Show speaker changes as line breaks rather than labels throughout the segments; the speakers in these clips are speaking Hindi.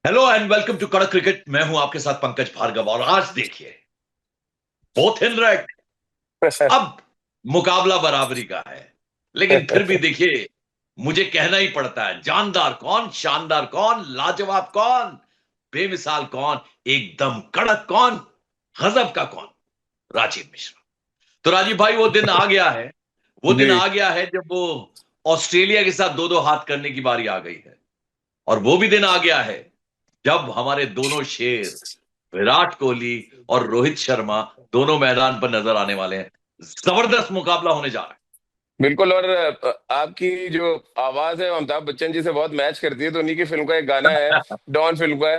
हेलो एंड वेलकम टू कड़क क्रिकेट। मैं हूं आपके साथ पंकज भार्गव और आज देखिए बोथ इन रेड। अब मुकाबला बराबरी का है, लेकिन फिर भी देखिए मुझे कहना ही पड़ता है, जानदार कौन, शानदार कौन, लाजवाब कौन, बेमिसाल कौन, एकदम कड़क कौन, गजब का कौन, राजीव मिश्रा। तो राजीव भाई वो दिन आ गया है, वो दिन
जी।
आ गया है जब वो ऑस्ट्रेलिया के साथ दो दो हाथ करने की बारी आ गई है। और वो भी दिन आ गया है जब हमारे दोनों शेर विराट कोहली और रोहित शर्मा दोनों मैदान पर नजर आने वाले हैं। जबरदस्त मुकाबला होने जा रहा
बिल्कुल। और आपकी जो आवाज है वो अमिताभ बच्चन जी से बहुत मैच करती है, तो उन्हीं की फिल्म का एक गाना है,
है।
डॉन फिल्म का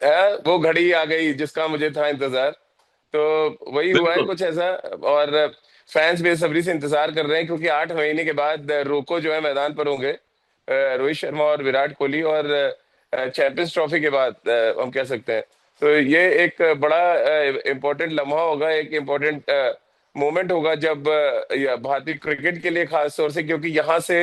है, वो घड़ी आ गई जिसका मुझे था इंतजार। तो वही हुआ है
बिल्कुल।
कुछ ऐसा। और फैंस बेसब्री से इंतजार कर रहे हैं, क्योंकि 8 महीने के बाद रोको जो है मैदान पर होंगे, रोहित शर्मा और विराट कोहली। और चैंपियंस ट्रॉफी के बाद हम कह सकते हैं, तो ये एक बड़ा इम्पोर्टेंट लम्हा होगा, एक इम्पोर्टेंट मोमेंट होगा जब भारतीय क्रिकेट के लिए खास तौर से, क्योंकि यहाँ से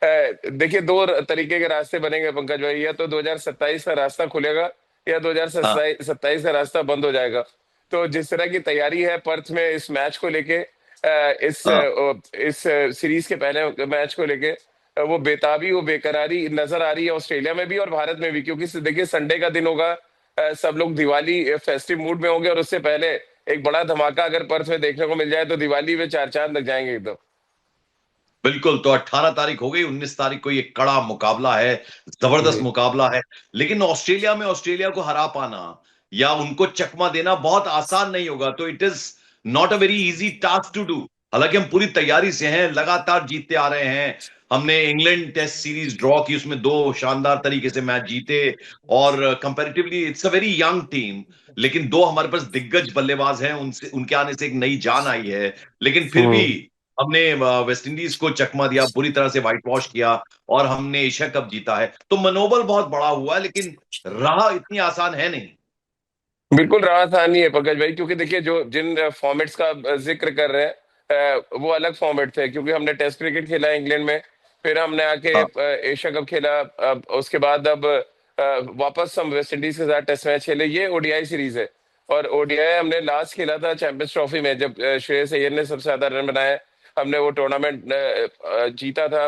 देखिए दो तरीके के रास्ते बनेंगे पंकज भाई। या तो 2027 का रास्ता खुलेगा, या
हाँ
2027 का रास्ता बंद हो जाएगा। तो जिस तरह की तैयारी है पर्थ में इस मैच को लेके,
हाँ
इस सीरीज के पहले मैच को लेके, वो बेताबी, वो बेकरारी नजर आ रही है ऑस्ट्रेलिया में भी और भारत में भी। क्योंकि देखिए संडे का दिन होगा, सब लोग दिवाली फेस्टिव मूड में होंगे, और उससे पहले एक बड़ा धमाका अगर पर्थ में देखने को मिल जाए तो दिवाली में चार चांद लग जाएंगे एकदम।
बिल्कुल। तो 18 तारीख हो गई, 19 तारीख को ये कड़ा मुकाबला है, जबरदस्त
जी।
मुकाबला है। लेकिन ऑस्ट्रेलिया में ऑस्ट्रेलिया को हरा पाना या उनको चकमा देना बहुत आसान नहीं होगा। तो it is not a very easy task to do. हालांकि हम पूरी तैयारी से हैं, लगातार जीतते आ रहे हैं। हमने इंग्लैंड टेस्ट सीरीज ड्रॉ की, उसमें दो शानदार तरीके से मैच जीते। और comparatively it's a very young team, लेकिन दो हमारे पास दिग्गज बल्लेबाज हैं, उनसे उनके आने से एक नई जान आई है। लेकिन फिर भी
हम्म।
हमने वेस्ट इंडीज को चकमा दिया, बुरी तरह से व्हाइट वॉश किया और हमने एशिया कप जीता है। तो मनोबल बहुत बड़ा हुआ है, लेकिन राह इतनी आसान है नहीं।
बिल्कुल राहत आनी है पंकज भाई, क्योंकि देखिए जो जिन फॉर्मेट्स का जिक्र कर रहे हैं, वो अलग फॉर्मेट थे। क्योंकि हमने टेस्ट क्रिकेट खेला इंग्लैंड में, फिर हमने आके
हाँ
एशिया कप खेला, उसके बाद अब वापस हम वेस्ट इंडीज के साथ टेस्ट मैच खेले। ये ओडीआई सीरीज है। और ओडीआई हमने लास्ट खेला था चैंपियंस ट्रॉफी में, जब श्रेयस अय्यर ने सबसे ज्यादा रन बनाए। हमने वो टूर्नामेंट जीता था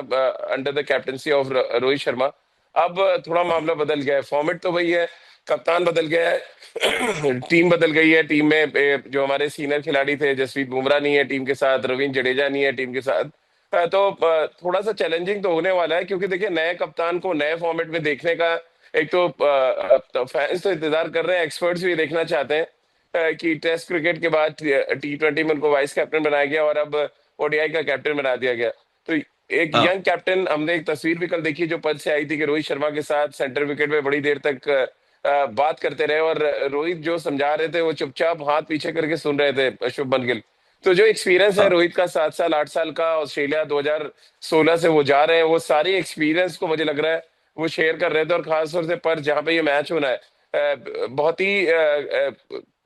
under the captaincy of Rohit Sharma. अब थोड़ा मामला बदल गया है, फॉर्मेट तो वही है, कप्तान बदल गया है, टीम बदल गई है। टीम में जो हमारे सीनियर खिलाड़ी थे, जसप्रीत बुमराह नहीं है टीम के साथ, रविंद्र जडेजा नहीं है टीम के साथ। तो थोड़ा सा चैलेंजिंग तो होने वाला है, क्योंकि देखिए नए कप्तान को नए फॉर्मेट में देखने का एक तो फैंस तो इंतजार कर रहे हैं, एक्सपर्ट्स भी देखना चाहते हैं कि टेस्ट क्रिकेट के बाद T20 में उनको वाइस कैप्टन बनाया गया और अब ओडीआई का कैप्टन बना दिया गया। तो एक
हाँ
यंग कैप्टन, हमने एक तस्वीर भी कल देखी जो पद से आई थी, कि रोहित शर्मा के साथ सेंटर विकेट में बड़ी देर तक बात करते रहे, और रोहित जो समझा रहे थे वो चुपचाप हाथ पीछे करके सुन रहे थे शुभमन गिल। तो जो एक्सपीरियंस है
हाँ
रोहित का, 7 साल 8 साल का, ऑस्ट्रेलिया 2016 से वो जा रहे हैं, वो सारी एक्सपीरियंस को मुझे लग रहा है वो शेयर कर रहे थे। और खासतौर से पर जहाँ पे ये मैच होना है, बहुत ही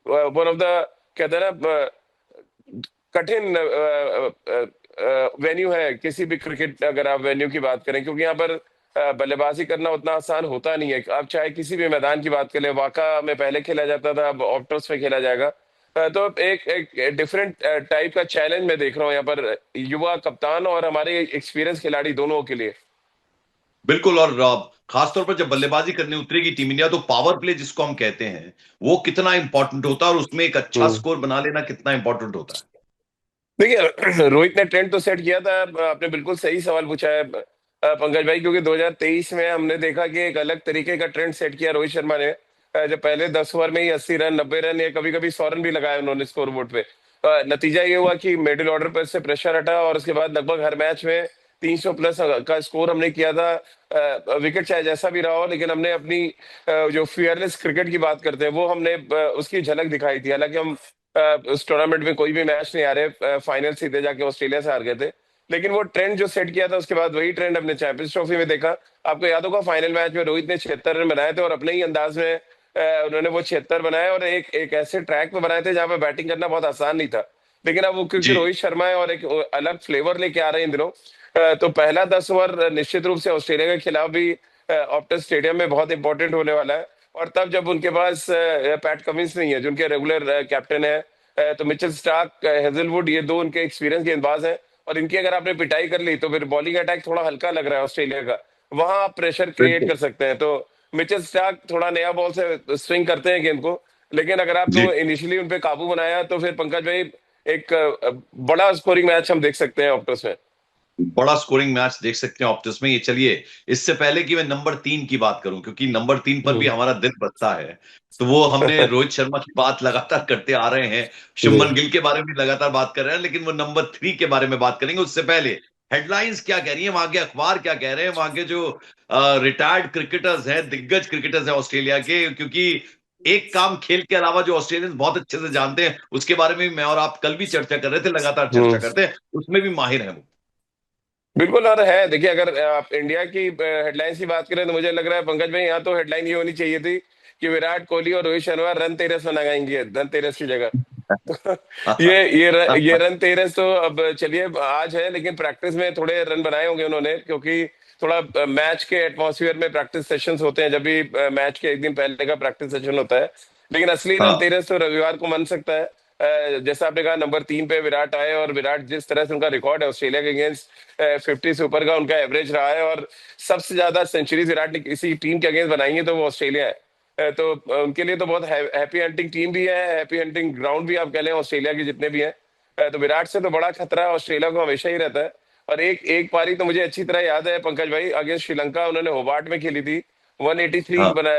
वन ऑफ द, कहते हैं ना, कठिन वेन्यू है किसी भी क्रिकेट, अगर आप वेन्यू की बात करें, क्योंकि यहाँ पर बल्लेबाजी करना उतना आसान होता नहीं है। आप चाहे किसी भी मैदान की बात करें, वाका में पहले खेला जाता था, अब ऑप्टोस में खेला जाएगा। तो एक एक डिफरेंट टाइप का चैलेंज मैं देख रहा हूँ यहाँ पर, युवा कप्तान और हमारे एक्सपीरियंस खिलाड़ी दोनों के लिए।
बिल्कुल। और खासतौर पर जब बल्लेबाजी करने उतरेगी टीम इंडिया, तो पावर प्ले जिसको हम कहते हैं वो कितना इंपॉर्टेंट होता है और उसमें एक अच्छा
हम्म।
स्कोर बना लेना कितना इंपॉर्टेंट होता है।
देखिए रोहित ने ट्रेंड तो सेट किया था। आपने बिल्कुल सही सवाल पूछा है पंकज भाई, क्योंकि 2023 में हमने देखा कि एक अलग तरीके का ट्रेंड सेट किया रोहित शर्मा ने। जब पहले 10 ओवर में ही 80 रन, 90 रन, या कभी कभी 100 रन भी लगाए उन्होंने स्कोर बोर्ड पे। नतीजा ये हुआ कि मिडिल ऑर्डर पर से प्रेशर हटा, और उसके बाद लगभग हर मैच में 300 प्लस का स्कोर हमने किया था। विकेट चाहे जैसा भी रहा हो, लेकिन हमने अपनी जो फियरलेस क्रिकेट की बात करते हैं, वो हमने उसकी झलक दिखाई थी। हालांकि हम उस टूर्नामेंट में कोई भी मैच नहीं आ रहे, फाइनल सीधे जाके ऑस्ट्रेलिया से हार गए थे। लेकिन वो ट्रेंड जो सेट किया था, उसके बाद वही ट्रेंड हमने चैंपियंस ट्रॉफी में देखा। आपको याद होगा फाइनल मैच में रोहित ने 76 रन बनाए थे, और अपने ही अंदाज में उन्होंने वो 76 बनाए, और एक एक ऐसे ट्रैक पे बनाए थे जहां पे बैटिंग करना बहुत आसान नहीं था। लेकिन अब वो क्योंकि
जी
रोहित शर्मा है और एक अलग फ्लेवर लेके आ रहे हैं इन दिनों, तो पहला 10 ओवर निश्चित रूप से ऑस्ट्रेलिया के खिलाफ भी ऑप्टस स्टेडियम में बहुत इंपॉर्टेंट होने वाला है। और तब जब उनके पास पैट कमिंस नहीं है जो उनके रेगुलर कैप्टन है, तो मिचेल स्टार्क, हेजलवुड, ये दो उनके एक्सपीरियंस गेंदबाज हैं। और इनकी अगर आपने पिटाई कर ली तो फिर बॉलिंग अटैक थोड़ा हल्का लग रहा है ऑस्ट्रेलिया का, वहां आप प्रेशर क्रिएट
बिल्कुल।
कर सकते हैं। तो मिचेल स्टार्क थोड़ा नया बॉल से स्विंग करते हैं गेंद को, लेकिन अगर
जी।
आपने इनिशियली उन पे काबू बनाया तो फिर पंकज भाई एक बड़ा स्कोरिंग मैच हम देख सकते हैं ऑप्टस में।
बड़ा स्कोरिंग मैच देख सकते हैं ऑप्टस में। ये चलिए, इससे पहले कि मैं नंबर 3 की बात करूं, क्योंकि नंबर 3 पर भी
हम्म।
हमारा दिल बसता है, तो वो हमने रोहित शर्मा की बात लगातार करते आ रहे हैं,
जी।
शुभमन गिल के बारे में लगातार बात कर रहे हैं, लेकिन वो नंबर 3 के बारे में बात करेंगे। उससे पहले हेडलाइंस क्या कह रही है, वहां के अखबार क्या कह रहे हैं, वहां के जो रिटायर्ड क्रिकेटर्स हैं, दिग्गज क्रिकेटर्स हैं ऑस्ट्रेलिया के, क्योंकि एक काम खेल के अलावा जो ऑस्ट्रेलियंस बहुत अच्छे से जानते हैं, उसके बारे में भी मैं और आप कल भी चर्चा कर रहे थे, लगातार चर्चा
हम्म।
करते हैं, उसमें भी माहिर है वो।
बिल्कुल। और है, देखिए अगर आप इंडिया की हेडलाइंस की बात करें तो मुझे लग रहा है पंकज भाई यहाँ तो हेडलाइन ये होनी चाहिए थी कि विराट कोहली और रोहित शर्मा रन तेरस मनाएंगे धनतेरस की जगह। तो ये रन तेरस तो अब चलिए आज है, लेकिन प्रैक्टिस में थोड़े रन बनाए होंगे उन्होंने, क्योंकि थोड़ा मैच के एटमॉस्फेयर में प्रैक्टिस सेशंस होते हैं, जब भी मैच के एक दिन पहले का प्रैक्टिस सेशन होता है। लेकिन असली रन
हाँ।
तेरस तो रविवार को मन सकता है। जैसा आपने कहा नंबर 3 पे विराट आए, और विराट जिस तरह से उनका रिकॉर्ड है ऑस्ट्रेलिया के अगेंस्ट, 50 से ऊपर का उनका एवरेज रहा है, और सबसे ज्यादा सेंचुरीज विराट ने किसी टीम के अगेंस्ट बनाई है तो वो ऑस्ट्रेलिया है। तो उनके लिए तो बहुत हैप्पी हंटिंग टीम भी है, हैप्पी हंटिंग ग्राउंड भी आप कह लें ऑस्ट्रेलिया के जितने भी हैं। तो विराट से तो बड़ा खतरा ऑस्ट्रेलिया को हमेशा ही रहता है। और एक एक पारी तो मुझे अच्छी तरह याद है पंकज भाई, अगेंस्ट श्रीलंका उन्होंने होबार्ट में खेली थी। 183
हाँ।
बना,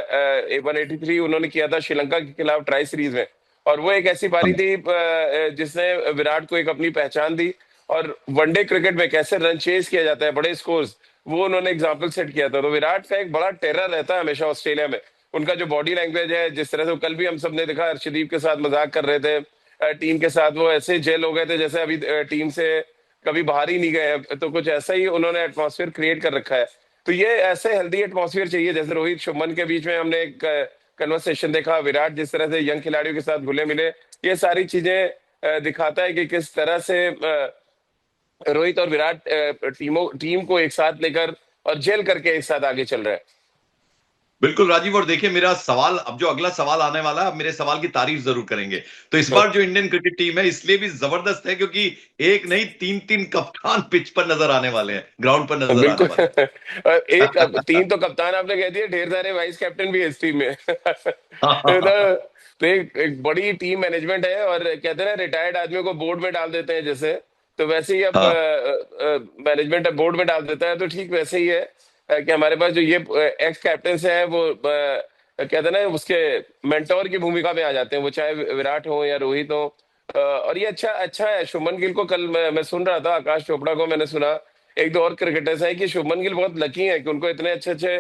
183 उन्होंने किया था श्रीलंका के खिलाफ ट्राई सीरीज में। और वो एक ऐसी पारी
हाँ।
थी जिसने विराट को एक अपनी पहचान दी। और वनडे क्रिकेट में कैसे रन चेज किया जाता है बड़े स्कोर्स, वो उन्होंने एग्जाम्पल सेट किया था। तो विराट का एक बड़ा टेरर रहता है हमेशा ऑस्ट्रेलिया में। उनका जो बॉडी लैंग्वेज है, जिस तरह से कल भी हम सबने देखा अर्शदीप के साथ मजाक कर रहे थे, टीम के साथ वो ऐसे जेल हो गए थे जैसे अभी टीम से कभी बाहर ही नहीं गए हैं। तो कुछ ऐसा ही उन्होंने एटमॉस्फेयर क्रिएट कर रखा है। तो ये ऐसे हेल्दी एटमॉस्फेयर चाहिए, जैसे रोहित शुभमन के बीच में हमने एक कन्वर्सेशन देखा, विराट जिस तरह से यंग खिलाड़ियों के साथ घुले मिले, ये सारी चीजें दिखाता है कि किस तरह से रोहित और विराट टीम को एक साथ लेकर और जेल करके एक साथ आगे चल रहे हैं।
बिल्कुल राजीव, और देखिए मेरा सवाल, अब जो अगला सवाल आने वाला है, अब मेरे सवाल की तारीफ जरूर करेंगे। तो इस बार जो इंडियन क्रिकेट टीम है इसलिए भी जबरदस्त है क्योंकि एक नहीं, तीन तीन कप्तान पिच पर नजर आने वाले हैं, ग्राउंड पर नजर आने
बिल्कुल।
वाले
और एक
हैं।
तीन तो कप्तान आपने कह दिया, ढेर सारे वाइस कैप्टन भी है इस टीम में।
हाँ।
तो एक बड़ी टीम मैनेजमेंट है, और कहते हैं ना रिटायर्ड आदमियों को बोर्ड में डाल देते हैं जैसे, तो वैसे ही अब
हाँ।
मैनेजमेंट बोर्ड में डाल देता है। तो ठीक वैसे ही है कि हमारे पास जो ये एक्स कैप्टन है वो कहते हैं ना उसके मेंटोर की भूमिका में आ जाते हैं, वो चाहे विराट हो या रोहित हो। और ये अच्छा अच्छा है। शुभमन गिल को कल मैं सुन रहा था, आकाश चोपड़ा को मैंने सुना, एक दो और क्रिकेटर्स हैं, कि शुभमन गिल बहुत लकी है कि उनको इतने अच्छे अच्छे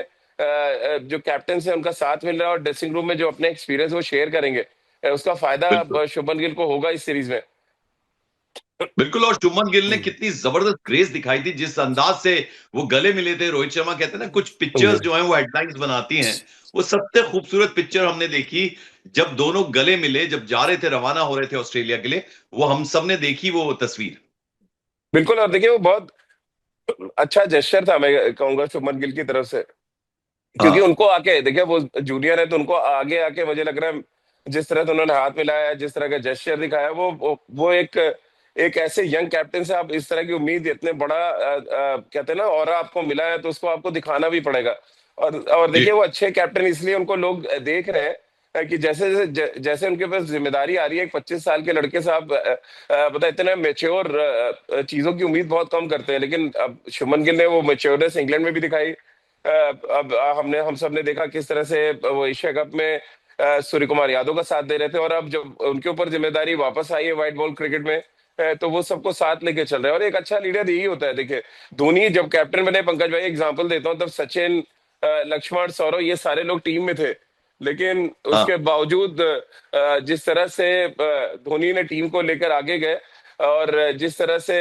जो कैप्टन है उनका साथ मिल रहा है, और ड्रेसिंग रूम में जो अपने एक्सपीरियंस वो शेयर करेंगे, उसका फायदा
बिल्कुल।
शुभमन गिल को होगा इस सीरीज में।
बिल्कुल, और शुभमन गिल ने
हम्म।
कितनी जबरदस्त ग्रेस दिखाई थी, जिस अंदाज से वो गले मिले थे रोहित शर्मा। कहते हैं ना कुछ
जी।
पिक्चर्स जो हैं वो हेडलाइंस बनाती हैं, वो सबसे खूबसूरत पिक्चर हमने देखी जब दोनों गले मिले, जब जा रहे थे, रवाना हो रहे थे ऑस्ट्रेलिया के लिए, वो हम सबने देखी वो तस्वीर।
बिल्कुल। और देखिए वो बहुत अच्छा जेस्चर था, मैं कहूंगा शुभमन गिल की तरफ से, क्योंकि
हाँ।
उनको आके देखिए वो जूनियर है, तो उनको आगे आके मुझे लग रहा है जिस तरह से उन्होंने हाथ मिलाया, जिस तरह का जेस्चर दिखाया, वो एक एक ऐसे यंग कैप्टन से आप इस तरह की उम्मीद, इतने बड़ा कहते हैं ना और आपको मिला है, तो उसको आपको दिखाना भी पड़ेगा। और
जी।
देखिए वो अच्छे कैप्टन इसलिए उनको लोग देख रहे हैं कि जैसे जैसे जैसे उनके पास जिम्मेदारी आ रही है। एक 25 साल के लड़के से आप पता है, इतने मेच्योर चीजों की उम्मीद बहुत कम करते हैं, लेकिन अब शुभमन गिल ने वो मेच्योरनेस इंग्लैंड में भी दिखाई। अब हम सब ने देखा किस तरह से वो एशिया कप में सूर्य कुमार यादव का साथ दे रहे थे, और अब जब उनके ऊपर जिम्मेदारी वापस आई है व्हाइट बॉल क्रिकेट में, तो वो सबको साथ लेके चल रहे हैं। और एक अच्छा लीडर यही होता है। देखिए धोनी जब कैप्टन बने, पंकज भाई एग्जांपल देता हूँ, तब सचिन, लक्ष्मण, सौरव, ये सारे लोग टीम में थे, लेकिन
हाँ।
उसके बावजूद जिस तरह से धोनी ने टीम को लेकर आगे गए, और जिस तरह से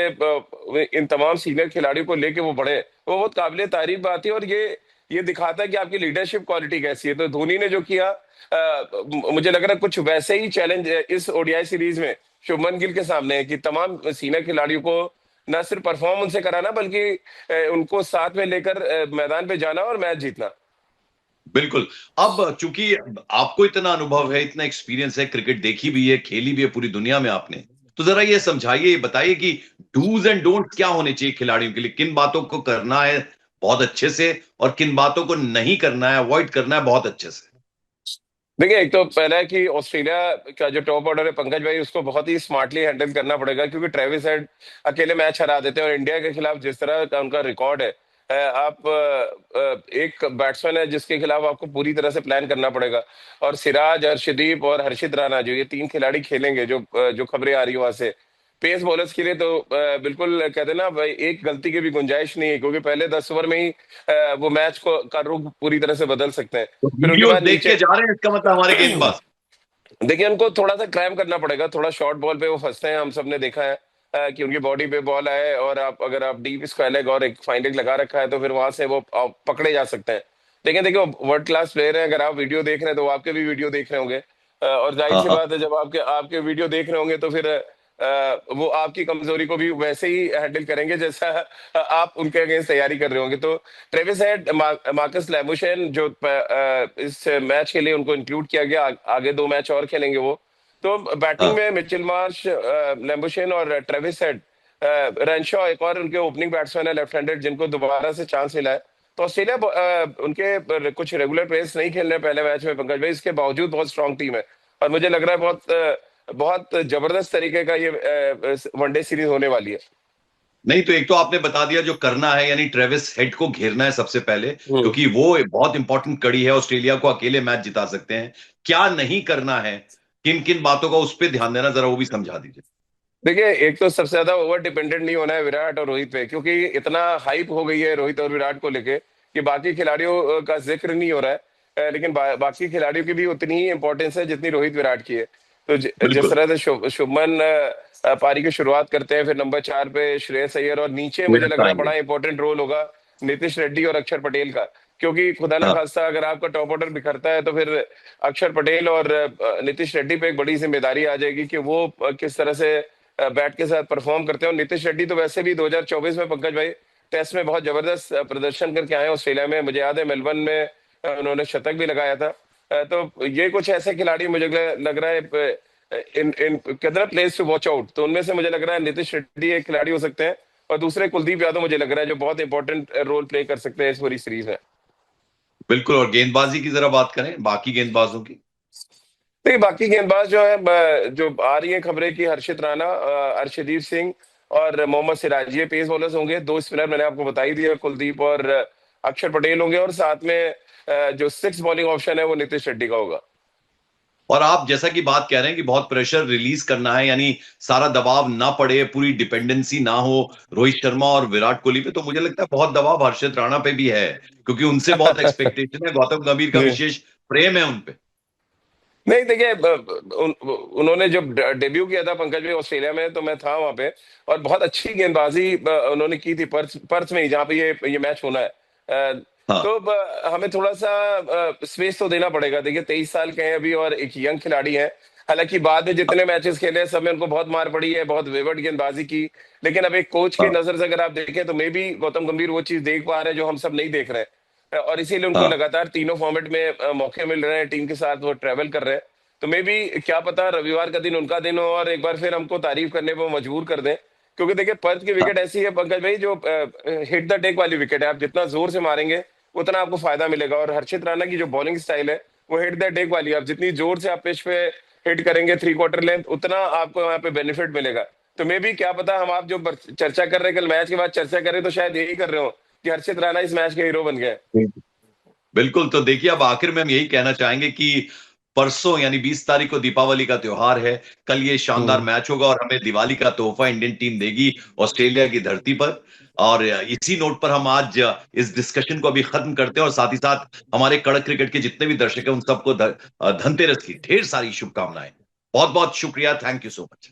इन तमाम सीनियर खिलाड़ियों को लेके वो बढ़े, वो बहुत काबिले तारीफ बात है। और ये दिखाता है कि आपकी लीडरशिप क्वालिटी कैसी है। तो धोनी ने जो किया, मुझे लग रहा है कुछ वैसे ही चैलेंज इस ओडीआई सीरीज में शुभमन गिल के सामने है, कि तमाम सीनियर खिलाड़ियों को न सिर्फ परफॉर्म उनसे कराना, बल्कि उनको साथ में लेकर मैदान पे जाना और मैच जीतना।
बिल्कुल। अब चूंकि आपको इतना अनुभव है, इतना एक्सपीरियंस है, क्रिकेट देखी भी है, खेली भी है पूरी दुनिया में आपने, तो जरा ये समझाइए, ये बताइए कि डूज एंड डोंट क्या होने चाहिए खिलाड़ियों के लिए, किन बातों को करना है बहुत अच्छे से और किन बातों को नहीं करना है, अवॉइड करना है बहुत अच्छे से।
देखिए, एक तो पहला है कि ऑस्ट्रेलिया का जो टॉप ऑर्डर है पंकज भाई, उसको बहुत ही स्मार्टली हैंडल करना पड़ेगा, क्योंकि ट्रेविस हेड अकेले मैच हरा देते हैं और इंडिया के खिलाफ जिस तरह का उनका रिकॉर्ड है, आप एक बैट्समैन है जिसके खिलाफ आपको पूरी तरह से प्लान करना पड़ेगा। और सिराज, हर्षदीप और हर्षित राणा, जो ये तीन खिलाड़ी खेलेंगे, जो खबरें आ रही है वहां से, पेस बॉलर्स के लिए तो बिल्कुल कहते हैं ना भाई, एक गलती की भी गुंजाइश नहीं है, क्योंकि पहले 10 ओवर में ही वो मैच को का रुख पूरी तरह से बदल सकते हैं।
तो
फिर उनके
वीडियोस
बाद
देख के
नीचे
जा रहे हैं, इसका मतलब हमारे गेंदबाज।
देखिए, उनको थोड़ा सा क्रैम करना पड़ेगा, थोड़ा शॉर्ट बॉल पे वो फंसते हैं, हम सब ने देखा है कि उनकी बॉडी पे बॉल आए और अगर आप डीप स्क्वायर लेग और एक फाइन लेग लगा रखा है तो फिर वहां से वो पकड़े जा सकते हैं। लेकिन देखिए, वर्ल्ड क्लास प्लेयर है, अगर आप वीडियो देख रहे हैं तो वो आपके भी वीडियो देख रहे होंगे, और जाहिर
हाँ
सी
हाँ
बात है, जब आपके आपके वीडियो देख रहे होंगे तो फिर वो आपकी कमजोरी को भी वैसे ही हैंडल करेंगे जैसा आप उनके अगेंस्ट तैयारी कर रहे होंगे। तो ट्रेविस हेड, मार्कस लैमुशेन, जो इस मैच के लिए उनको इंक्लूड किया गया, आगे 2 मैच और खेलेंगे वो। तो बैटिंग
हाँ
में मिचेल मार्श, लैम्बुशेन और ट्रेविस हेड, रेनशॉ एक और उनके ओपनिंग बैट्समैन है लेफ्ट हैंडेड, जिनको दोबारा से चांस मिला है। तो ऑस्ट्रेलिया उनके कुछ रेगुलर प्लेयर्स नहीं खेल रहे पहले मैच में पंकज भाई, इसके बावजूद बहुत स्ट्रांग टीम है। और मुझे लग रहा है बहुत जबरदस्त तरीके का ये वनडे सीरीज होने वाली है।
नहीं तो एक तो आपने बता दिया जो करना है, यानी ट्रेविस हेड को घेरना है सबसे पहले,
हम्म।
क्योंकि वो एक बहुत इंपॉर्टेंट कड़ी है, ऑस्ट्रेलिया को अकेले मैच जिता सकते हैं। क्या नहीं करना है, किन किन बातों का उस पर ध्यान देना, जरा वो भी समझा दीजिए।
देखिए, एक तो सबसे ज्यादा ओवर डिपेंडेंट नहीं होना है विराट और रोहित पे, क्योंकि इतना हाइप हो गई है रोहित और विराट को लेके कि बाकी खिलाड़ियों का जिक्र नहीं हो रहा है। लेकिन बाकी खिलाड़ियों की भी उतनी ही इंपॉर्टेंस है जितनी रोहित विराट की है। तो जिस
बिल्कुल।
तरह से शुभमन पारी की शुरुआत करते हैं, फिर नंबर 4 पे श्रेयस अय्यर, और नीचे मुझे लग
श्रेयस
रहा है
आएंगे।
बड़ा इंपॉर्टेंट रोल होगा नीतीश रेड्डी और अक्षर पटेल का। क्योंकि खुदा ना
हाँ
खास्ता अगर आपका टॉप ऑर्डर बिखरता है तो फिर अक्षर पटेल और नीतीश रेड्डी पे एक बड़ी जिम्मेदारी आ जाएगी कि वो किस तरह से बैट के साथ परफॉर्म करते हैं। और नीतीश रेड्डी तो वैसे भी 2024 में पंकज भाई टेस्ट में बहुत जबरदस्त प्रदर्शन करके आए ऑस्ट्रेलिया में। मुझे याद है मेलबर्न में उन्होंने शतक भी लगाया था। तो ये कुछ ऐसे खिलाड़ी मुझे लग रहा है इन इन कितना प्लेस टू वॉच आउट, तो उनमें से मुझे लग रहा है नीतीश रेड्डी एक खिलाड़ी हो सकते हैं, और दूसरे कुलदीप यादव मुझे लग रहा है जो बहुत इंपॉर्टेंट रोल प्ले कर सकते हैं इस पूरी सीरीज में।
बिल्कुल। और गेंदबाजी की जरा बात करें, बाकी गेंदबाजों की।
देखिए, बाकी गेंदबाज जो है, जो आ रही है खबरें कि हर्षित राणा, अर्शदीप सिंह और मोहम्मद सिराज, ये पेस बॉलर्स होंगे। 2 स्पिनर मैंने आपको बता ही दिया, कुलदीप और अक्षर पटेल होंगे, और साथ में जो 6 बॉलिंग ऑप्शन है वो नीतीश रेड्डी का होगा।
और आप जैसा कि बात कह रहे हैं कि बहुत प्रेशर रिलीज करना है, यानी सारा दबाव ना पड़े, पूरी डिपेंडेंसी ना हो रोहित शर्मा और विराट कोहली पे, तो मुझे लगता है बहुत दबाव हर्षित राणा पे भी है, क्योंकि उनसे बहुत एक्सपेक्टेशन है, गौतम गंभीर का
जी।
विशेष प्रेम है उनपे।
नहीं, देखिए, उन्होंने जब डेब्यू किया था पंकज भाई ऑस्ट्रेलिया में, तो मैं था वहां पे, और बहुत अच्छी गेंदबाजी उन्होंने की थी पर्थ में ही, जहाँ पे ये मैच होना है।
हाँ
तो हमें थोड़ा सा स्पेस तो देना पड़ेगा। देखिए, 23 साल के हैं अभी और एक यंग खिलाड़ी है। हालांकि बाद में जितने मैचेस खेले हैं, सब में उनको बहुत मार पड़ी है, बहुत वेवर्ड गेंदबाजी की। लेकिन अब एक कोच की
हाँ
नजर से अगर आप देखें तो मे भी गौतम गंभीर वो चीज देख पा रहे हैं जो हम सब नहीं देख रहे हैं, और इसीलिए उनको
हाँ
लगातार तीनों फॉर्मेट में मौके मिल रहे हैं, टीम के साथ वो ट्रेवल कर रहे हैं। तो मे भी क्या पता रविवार का दिन उनका दिन हो और एक बार फिर हमको तारीफ करने पर मजबूर कर दें। क्योंकि देखिए, पर्थ की
हाँ
विकेट ऐसी है पंकज भाई, जो हिट द टेक वाली विकेट है, आप जितना जोर से मारेंगे उतना आपको फायदा मिलेगा। और हर्षित राणा की जो बॉलिंग स्टाइल है वो हिट द टेक वाली है, आप जितनी जोर से आप पिच पे हिट करेंगे 3/4 लेंथ, उतना आपको यहाँ पे बेनिफिट मिलेगा। तो मे भी क्या पता हम आप जो चर्चा कर रहे हैं, कल मैच के बाद चर्चा करें तो शायद यही कर रहे हो कि हर्षित राणा इस मैच के हीरो बन गए।
बिल्कुल। तो देखिए, अब आखिर में हम यही कहना चाहेंगे कि परसों यानी 20 तारीख को दीपावली का त्योहार है, कल ये शानदार
हम्म।
मैच होगा और हमें दिवाली का तोहफा इंडियन टीम देगी ऑस्ट्रेलिया की धरती पर। और इसी नोट पर हम आज इस डिस्कशन को अभी खत्म करते हैं, और साथ ही साथ हमारे कड़क क्रिकेट के जितने भी दर्शक हैं उन सबको धनतेरस की ढेर सारी शुभकामनाएं। बहुत बहुत शुक्रिया, थैंक यू सो मच।